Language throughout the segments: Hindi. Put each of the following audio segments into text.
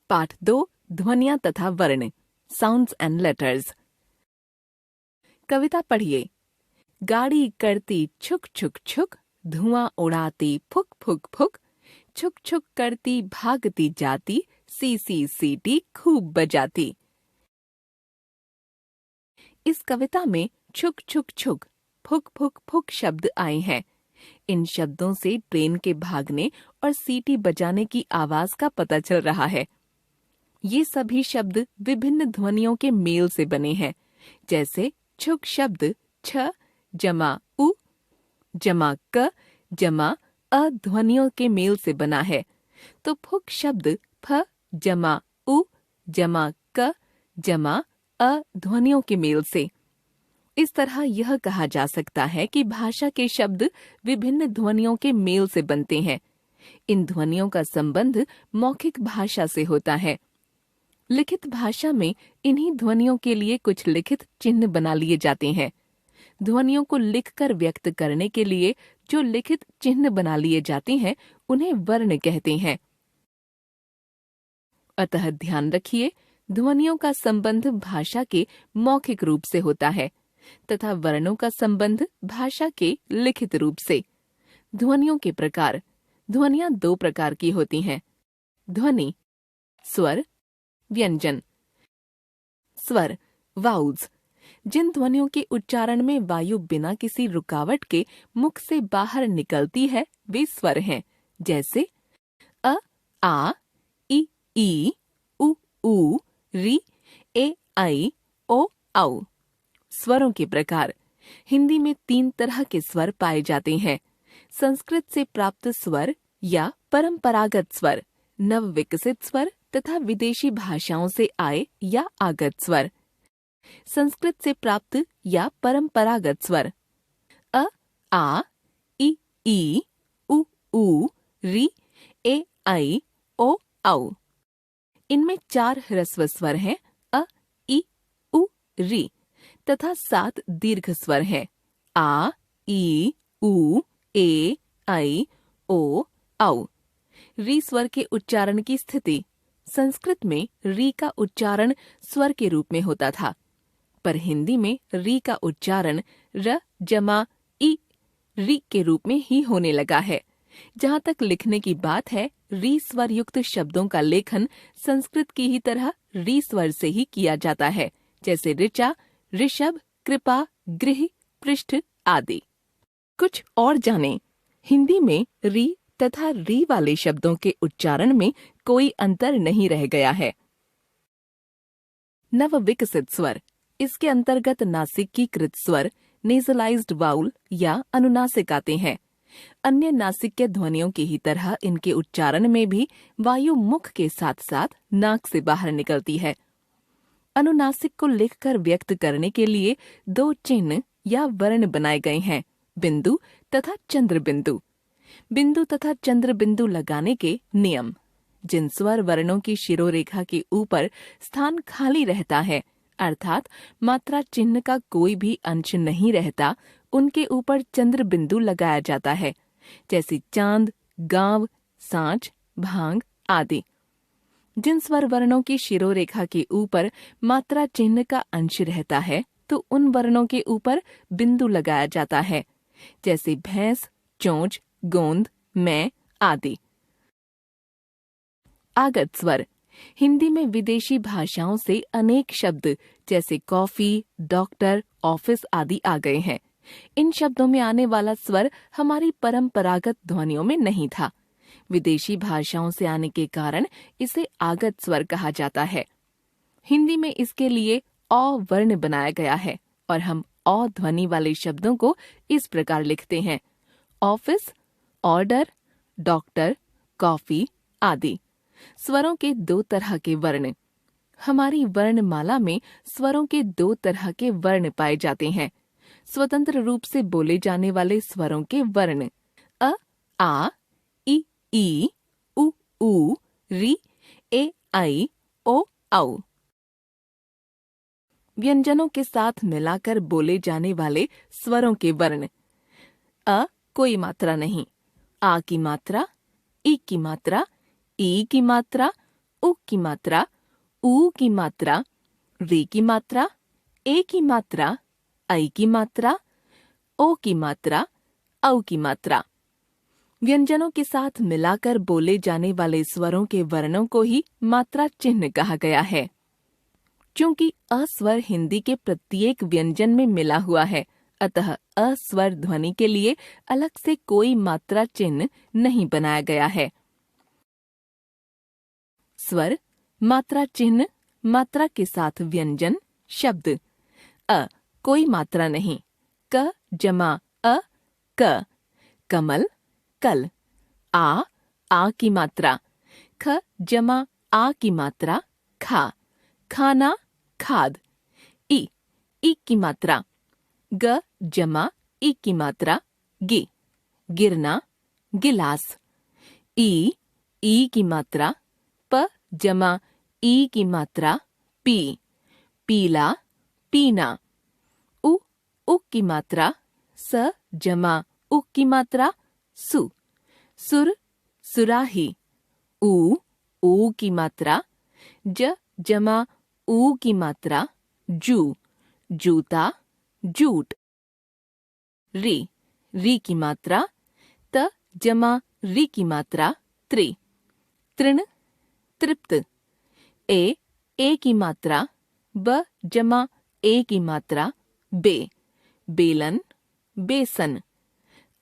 पाठ 2 ध्वनियां तथा वर्ण साउंड्स एंड लेटर्स। कविता पढ़िए। गाड़ी करती छुक छुक छुक, धुआं उड़ाती फुक फुक फुक, छुक छुक करती भागती जाती, सी सीटी खूब बजाती। इस कविता में छुक छुक छुक, फुक फुक फुक शब्द आए हैं। इन शब्दों से ट्रेन के भागने और सीटी बजाने की आवाज का पता चल रहा है। ये सभी शब्द विभिन्न ध्वनियों के मेल से बने हैं। जैसे छुक शब्द छ जमा उ जमा क जमा अ ध्वनियों के मेल से बना है, तो फुक शब्द फ जमा उ जमा क जमा अ ध्वनियों के मेल से। इस तरह यह कहा जा सकता है कि भाषा के शब्द विभिन्न ध्वनियों के मेल से बनते हैं। इन ध्वनियों का संबंध मौखिक भाषा से होता है। लिखित भाषा में इन्हीं ध्वनियों के लिए कुछ लिखित चिन्ह बना लिए जाते हैं। ध्वनियों को लिखकर व्यक्त करने के लिए जो लिखित चिन्ह बना लिए जाते हैं उन्हें वर्ण कहते हैं। अतः ध्यान रखिए, ध्वनियों का संबंध भाषा के मौखिक रूप से होता है तथा वर्णों का संबंध भाषा के लिखित रूप से। ध्वनियों के प्रकार। ध्वनियां 2 प्रकार की होती हैं। ध्वनि स्वर, व्यंजन। स्वर वाउल्स, जिन ध्वनियों के उच्चारण में वायु बिना किसी रुकावट के मुख से बाहर निकलती है वे स्वर हैं। जैसे अ आ ई उ ऊ री ए आई ओ औ। स्वरों के प्रकार। हिंदी में 3 तरह के स्वर पाए जाते हैं। संस्कृत से प्राप्त स्वर या परंपरागत स्वर, नव विकसित स्वर तथा विदेशी भाषाओं से आए या आगत स्वर। संस्कृत से प्राप्त या परंपरागत स्वर अ आ ई उ ऊ री ए आई ओ औ। इनमें 4 ह्रस्व स्वर हैं अ ई उ री तथा 7 दीर्घ स्वर हैं आ ई उ ए आई ओ औ। री स्वर के उच्चारण की स्थिति। संस्कृत में री का उच्चारण स्वर के रूप में होता था, पर हिंदी में री का उच्चारण र जमा ई री के रूप में ही होने लगा है। जहाँ तक लिखने की बात है, री स्वर युक्त शब्दों का लेखन संस्कृत की ही तरह री स्वर से ही किया जाता है, जैसे ऋचा, ऋषभ, कृपा, गृह, पृष्ठ आदि। कुछ और जानें। हिंदी में री तथा री वाले शब्दों के उच्चारण में कोई अंतर नहीं रह गया है। नव विकसित स्वर। इसके अंतर्गत नासिकीकृत स्वर, नेजलाइज्ड वाउल या अनुनासिक आते हैं। अन्य नासिक्य ध्वनियों की ही तरह इनके उच्चारण में भी वायु मुख के साथ साथ नाक से बाहर निकलती है। अनुनासिक को लिखकर व्यक्त करने के लिए 2 चिन्ह या वर्ण बनाए गए हैं, बिंदु तथा चंद्र बिंदु। बिंदु तथा चंद्र बिंदु लगाने के नियम। जिन स्वर वर्णों की शिरोरेखा के ऊपर स्थान खाली रहता है, अर्थात मात्रा चिन्ह का कोई भी अंश नहीं रहता, उनके ऊपर चंद्र बिंदु लगाया जाता है, जैसे चांद, गांव, सांच, भांग आदि। जिन स्वर वर्णों की शिरोरेखा के ऊपर मात्रा चिन्ह का अंश रहता है, तो उन वर्णों के ऊपर बिंदु लगाया जाता है, जैसे भैंस, चोंच, गोंद, मैं आदि। आगत स्वर। हिंदी में विदेशी भाषाओं से अनेक शब्द जैसे कॉफी, डॉक्टर, ऑफिस आदि आ गए हैं। इन शब्दों में आने वाला स्वर हमारी परंपरागत ध्वनियों में नहीं था। विदेशी भाषाओं से आने के कारण इसे आगत स्वर कहा जाता है। हिंदी में इसके लिए अ वर्ण बनाया गया है और हम अ ध्वनि वाले शब्दों को इस प्रकार लिखते हैं: ऑफिस, ऑर्डर, डॉक्टर, कॉफी आदि। स्वरों के 2 तरह के वर्ण। हमारी वर्णमाला में स्वरों के 2 तरह के वर्ण पाए जाते हैं। स्वतंत्र रूप से बोले जाने वाले स्वरों के वर्ण अ आ ई उ ऊ री ए आई ओ औ। व्यंजनों के साथ मिलाकर बोले जाने वाले स्वरों के वर्ण अ कोई मात्रा नहीं, आ की मात्रा, ई की मात्रा, ई की मात्रा, उ की मात्रा, ऊ की मात्रा, री की मात्रा, ए की मात्रा, आई की मात्रा, ओ की मात्रा, औ की मात्रा। व्यंजनों के साथ मिलाकर बोले जाने वाले स्वरों के वर्णों को ही मात्रा चिन्ह कहा गया है। चूंकि अ स्वर हिंदी के प्रत्येक व्यंजन में मिला हुआ है, अतः अ स्वर ध्वनि के लिए अलग से कोई मात्रा चिन्ह नहीं बनाया गया है। स्वर, मात्रा चिन्ह, मात्रा के साथ व्यंजन, शब्द। अ, कोई मात्रा नहीं। क जमा अ, क। कमल, कल। आ की मात्रा। ख जमा आ की मात्रा, खा। खाना, खाद। ई की मात्रा। ग जमा ई की मात्रा, गी। गिरना, गिलास। ई की मात्रा। प जमा ई की मात्रा, पी। पीला, पीना। उ की मात्रा। स जमा उ की मात्रा, सु। सुर, सुराही। ऊ की मात्रा। ज जमा ऊ की मात्रा, जू। जूता, जूट। री की मात्रा। त जमा री की मात्रा, त्रि। तृण, तृप्त। ए की मात्रा। ब जमा ए की मात्रा, बे। बेलन, बेसन।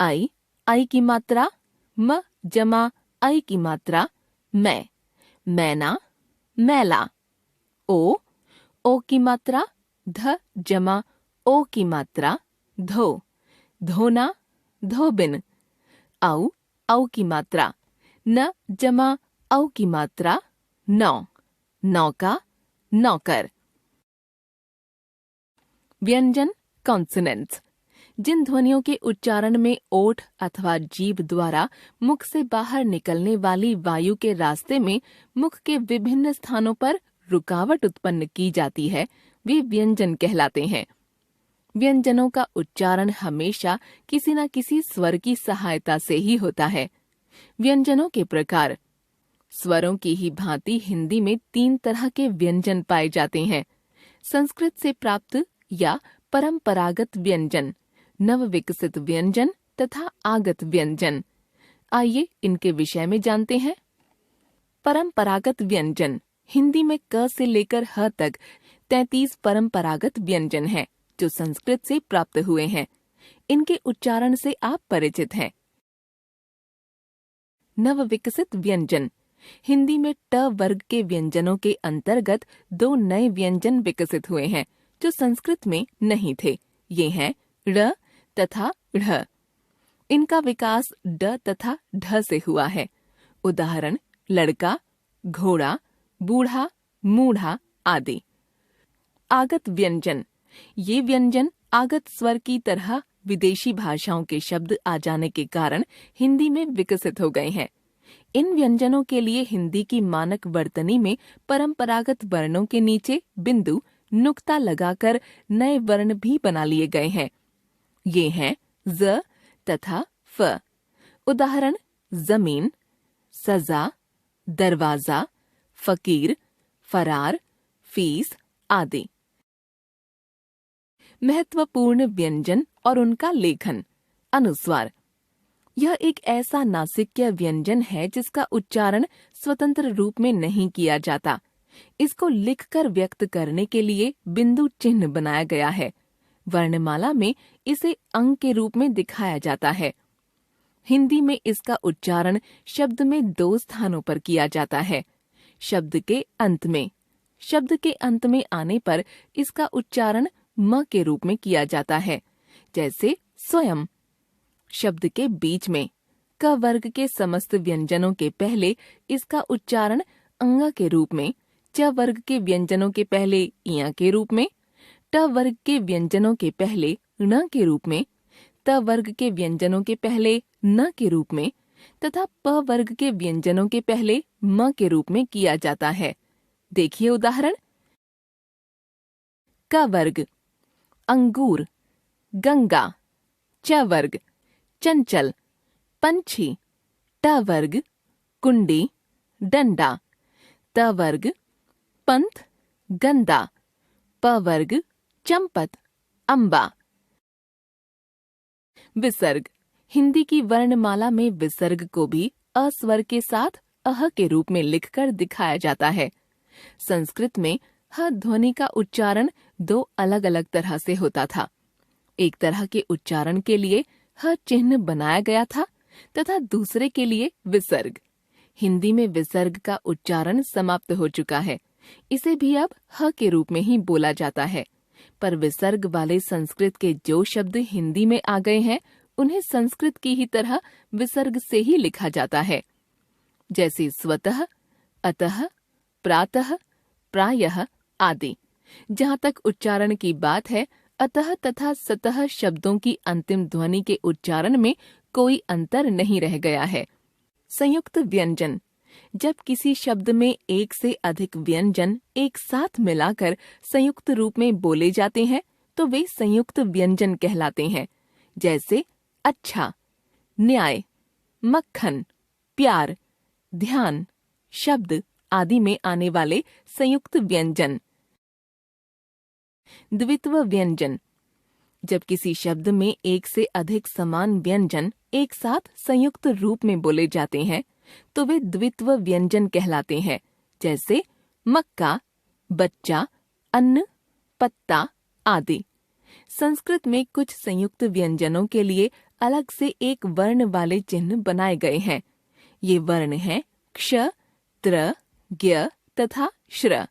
आई की मात्रा। म जमा आई की मात्रा, मैं। मैना, मैला। ओ की मात्रा। ध जमा ओ की मात्रा, धो। धोना, धोबिन। औ की मात्रा। न जमा औ की मात्रा, नौ। नौका, नौकर। व्यंजन, कॉन्सोनेंट्स। जिन ध्वनियों के उच्चारण में ओठ अथवा जीभ द्वारा मुख से बाहर निकलने वाली वायु के रास्ते में मुख के विभिन्न स्थानों पर रुकावट उत्पन्न की जाती है, वे व्यंजन कहलाते हैं। व्यंजनों का उच्चारण हमेशा किसी न किसी स्वर की सहायता से ही होता है। व्यंजनों के प्रकार। स्वरों की ही भांति हिंदी में 3 तरह के व्यंजन पाए जाते हैं। संस्कृत से प्राप्त या परंपरागत व्यंजन, नव विकसित व्यंजन तथा आगत व्यंजन। आइए इनके विषय में जानते हैं। परंपरागत व्यंजन। हिंदी में क से लेकर ह तक 33 परंपरागत व्यंजन हैं, जो संस्कृत से प्राप्त हुए हैं। इनके उच्चारण से आप परिचित हैं। नव विकसित व्यंजन। हिंदी में ट वर्ग के व्यंजनों के अंतर्गत 2 नए व्यंजन विकसित हुए हैं, जो संस्कृत में नहीं थे। ये हैं ड़ तथा ढ़। इनका विकास ड तथा ढ से हुआ है। उदाहरण, लड़का, घोड़ा, बूढ़ा, मूढ़ा आदि। आगत व्यंजन। ये व्यंजन आगत स्वर की तरह विदेशी भाषाओं के शब्द आ जाने के कारण हिंदी में विकसित हो गए हैं। इन व्यंजनों के लिए हिंदी की मानक वर्तनी में परंपरागत वर्णों के नीचे बिंदु, नुक्ता लगाकर नए वर्ण भी बना लिए गए हैं। ये हैं ज तथा फ। उदाहरण, जमीन, सजा, दरवाजा, फकीर, फरार, फीस आदि। महत्वपूर्ण व्यंजन और उनका लेखन। अनुस्वार। यह एक ऐसा नासिक्य व्यंजन है जिसका उच्चारण स्वतंत्र रूप में नहीं किया जाता। इसको लिखकर व्यक्त करने के लिए बिंदु चिन्ह बनाया गया है। वर्णमाला में इसे अंक के रूप में दिखाया जाता है। हिंदी में इसका उच्चारण शब्द में 2 स्थानों पर किया जाता है। शब्द के अंत में। शब्द के अंत में आने पर इसका उच्चारण म के रूप में किया जाता है, जैसे स्वयं। शब्द के बीच में। क वर्ग के समस्त व्यंजनों के पहले इसका उच्चारण अंगा के रूप में, च वर्ग के व्यंजनों के पहले इया के रूप में, ट वर्ग के व्यंजनों के पहले ण के रूप में, त वर्ग के व्यंजनों के पहले न के रूप में तथा प वर्ग के व्यंजनों के पहले म के रूप में किया जाता है। देखिए उदाहरण। क वर्ग, अंगूर, गंगा। च वर्ग, चंचल, पंछी। ट वर्ग, कुंडी, डंडा। त वर्ग पंथ गंदा, प वर्ग चंपत अम्बा। विसर्ग। हिंदी की वर्णमाला में विसर्ग को भी अ स्वर के साथ अह के रूप में लिखकर दिखाया जाता है। संस्कृत में ह ध्वनि का उच्चारण दो अलग अलग तरह से होता था। एक तरह के उच्चारण के लिए ह चिन्ह बनाया गया था तथा दूसरे के लिए विसर्ग। हिंदी में विसर्ग का उच्चारण समाप्त हो चुका है, इसे भी अब ह के रूप में ही बोला जाता है। पर विसर्ग वाले संस्कृत के जो शब्द हिंदी में आ गए हैं, उन्हें संस्कृत की ही तरह विसर्ग से ही लिखा जाता है, जैसे स्वतः, अतः, प्रातः, प्रायः आदि। जहाँ तक उच्चारण की बात है, अतः तथा सतः शब्दों की अंतिम ध्वनि के उच्चारण में कोई अंतर नहीं रह गया है। संयुक्त व्यंजन। जब किसी शब्द में एक से अधिक व्यंजन एक साथ मिलाकर संयुक्त रूप में बोले जाते हैं, तो वे संयुक्त व्यंजन कहलाते हैं, जैसे अच्छा, न्याय, मक्खन, प्यार, ध्यान, शब्द आदि में आने वाले संयुक्त व्यंजन। द्वित्व व्यंजन। जब किसी शब्द में एक से अधिक समान व्यंजन एक साथ संयुक्त रूप में बोले जाते हैं, तो वे द्वित्व व्यंजन कहलाते हैं, जैसे मक्का, बच्चा, अन्न, पत्ता आदि। संस्कृत में कुछ संयुक्त व्यंजनों के लिए अलग से एक वर्ण वाले चिन्ह बनाए गए हैं। ये वर्ण हैं क्ष, त्र, ज्ञ तथा श्र।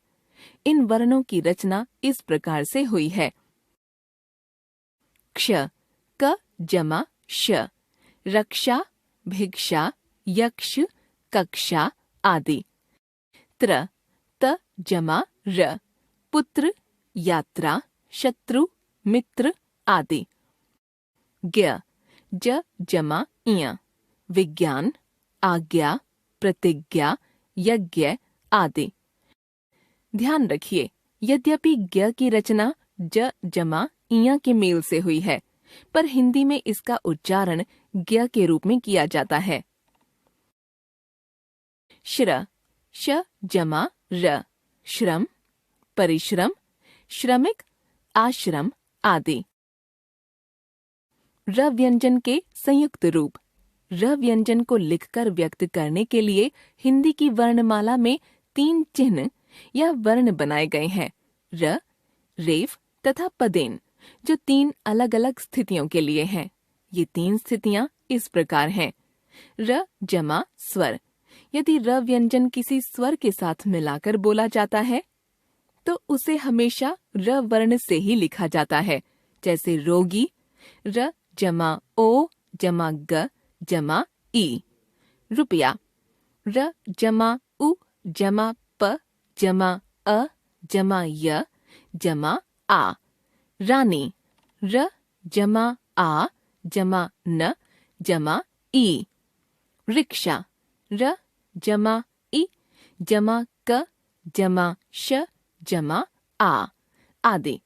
इन वर्णों की रचना इस प्रकार से हुई है। क्ष, क जमा श, रक्षा, भिक्षा, यक्ष, कक्षा आदि। त्र, त जमा र, पुत्र, यात्रा, शत्रु, मित्र आदि। ज्ञ, ज जमा इय, विज्ञान, आज्ञा, प्रतिज्ञा, यज्ञ आदि। ध्यान रखिए, यद्यपि ज्ञ की रचना ज जमा इया के मेल से हुई है, पर हिंदी में इसका उच्चारण ज्ञ के रूप में किया जाता है। श्र, श जमा र, श्रम, परिश्रम, श्रमिक, आश्रम आदि। र व्यंजन के संयुक्त रूप। र व्यंजन को लिखकर व्यक्त करने के लिए हिंदी की वर्णमाला में 3 चिन्ह या वर्ण बनाए गए हैं, र, रेफ तथा पदेन, जो 3 अलग अलग स्थितियों के लिए हैं। ये 3 स्थितियां इस प्रकार हैं। र जमा स्वर। यदि र व्यंजन किसी स्वर के साथ मिलाकर बोला जाता है, तो उसे हमेशा र वर्ण से ही लिखा जाता है, जैसे रोगी, र जमा ओ जमा ग जमा ई। रुपया, र जमा उ जमा प जमा अ जमा य जमा आ। रानी, र जमा आ जमा न जमा ई। रिक्शा, र जमा ई जमा क जमा श जमा आ आदि।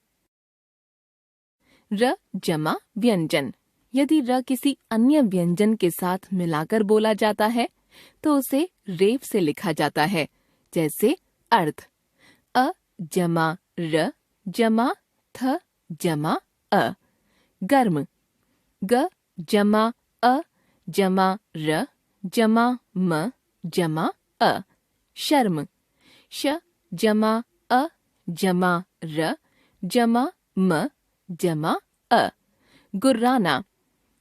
र जमा व्यंजन। यदि र किसी अन्य व्यंजन के साथ मिलाकर बोला जाता है, तो उसे रेफ से लिखा जाता है, जैसे अर्थ, अ जमा र जमा थ जमा अ। गर्म, ग जमा अ जमा र जमा म जमा अ। शर्म, श जमा अ जमा र जमा म जमा अ। गुर्राना,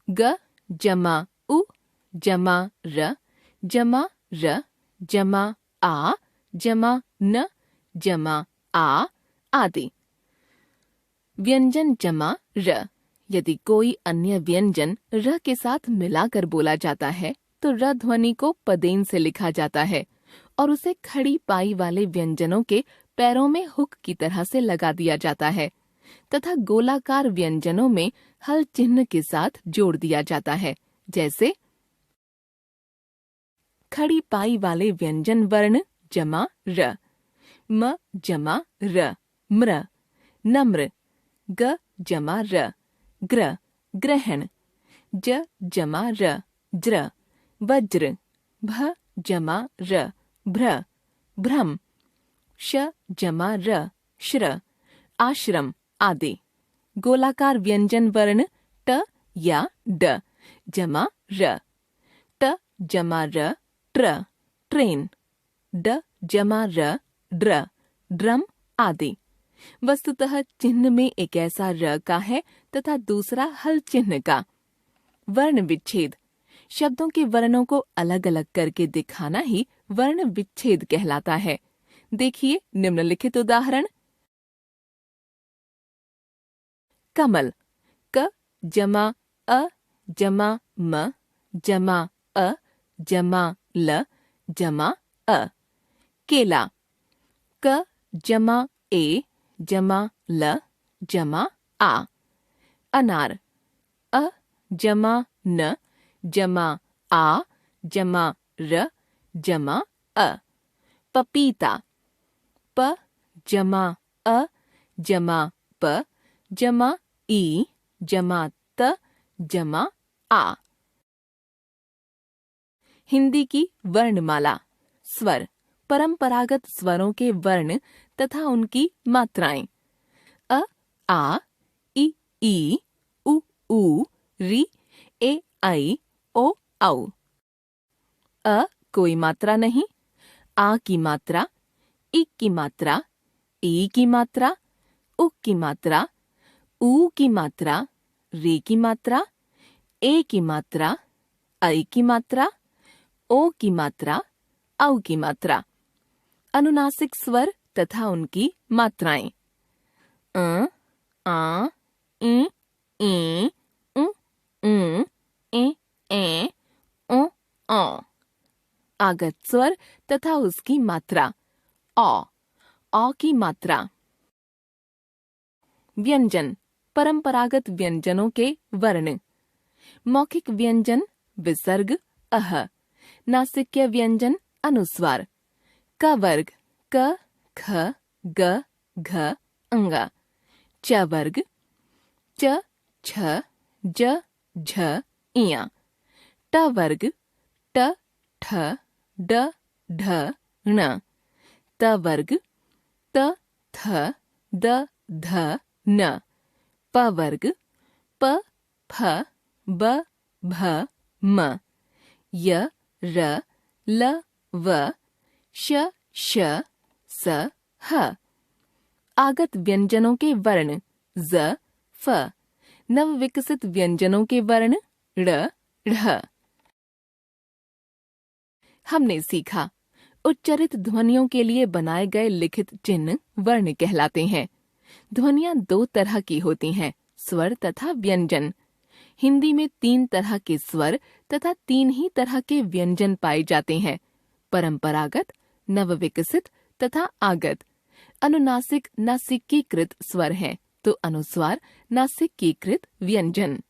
ग जमा उ जमा र जमा र जमा आ जमा न जमा आ आदि। व्यंजन जमा र। यदि कोई अन्य व्यंजन र के साथ मिलाकर बोला जाता है, तो र ध्वनि को पदेन से लिखा जाता है और उसे खड़ी पाई वाले व्यंजनों के पैरों में हुक की तरह से लगा दिया जाता है तथा गोलाकार व्यंजनों में हल चिन्ह के साथ जोड़ दिया जाता है, जैसे खड़ी पाई वाले व्यंजन वर्ण जमा र, म जमा र, म्र, नम्र, ग जमा र, ग्र, ग्रहण, ज जमा र, ज्र, वज्र, भ जमा र, भ्र, भ्रम, श जमा र, श्र, आश्रम आदि। गोलाकार व्यंजन वर्ण ट या ड जमा र, ट जमा र, ट्र, ट्रेन, ड जमा र, ड्र, ड्रम आदि। वस्तुतः चिन्ह में एक ऐसा र का है तथा दूसरा हल चिन्ह का। वर्ण विच्छेद, शब्दों के वर्णों को अलग अलग करके दिखाना ही वर्ण विच्छेद कहलाता है। देखिए निम्नलिखित उदाहरण। कमल, क जमा अ जमा म जमा अ जमा ल जमा अ। केला, क जमा ए जमा ल जमा आ। अनार, अ जमा न जमा आ जमा र जमा अ। पपीता, प जमा अ जमा प जमा ई जमा त जमा आ। हिंदी की वर्णमाला। स्वर, परंपरागत स्वरों के वर्ण तथा उनकी मात्राएं। अ आ इ ई उ ऊ री ए ऐ ओ औ। अ कोई मात्रा नहीं, आ की मात्रा, इ की मात्रा, ई की मात्रा, उ की मात्रा, ऊ की मात्रा, रे की मात्रा, ए की मात्रा, ऐ की मात्रा, ओ की मात्रा, औ की मात्रा। अनुनासिक स्वर तथा उनकी मात्राएं। आ इ ई उ ऊ ए ओ औ। आगत स्वर तथा उसकी मात्रा। औ की मात्रा। व्यंजन, परंपरागत व्यंजनों के वर्ण। मौखिक व्यंजन विसर्ग अह। नासिक्य व्यंजन अनुस्वार। क वर्ग क ख ग घ अंग। च वर्ग च छ ज झ इया। ट वर्ग ट ठ ड ढ ण। त वर्ग त थ द ध न। प वर्ग प फ ब भ म। य र ल व श श स ह। आगत व्यंजनों के वर्ण ज फ। नव विकसित व्यंजनों के वर्ण ड़ ढ़। हमने सीखा उच्चरित ध्वनियों के लिए बनाए गए लिखित चिन्ह वर्ण कहलाते हैं। ध्वनियां दो तरह की होती हैं, स्वर तथा व्यंजन। हिंदी में 3 तरह के स्वर तथा 3 ही तरह के व्यंजन पाए जाते हैं, परंपरागत, नवविकसित तथा आगत। अनुनासिक नासिकीकृत स्वर हैं तो अनुस्वार नासिकीकृत व्यंजन।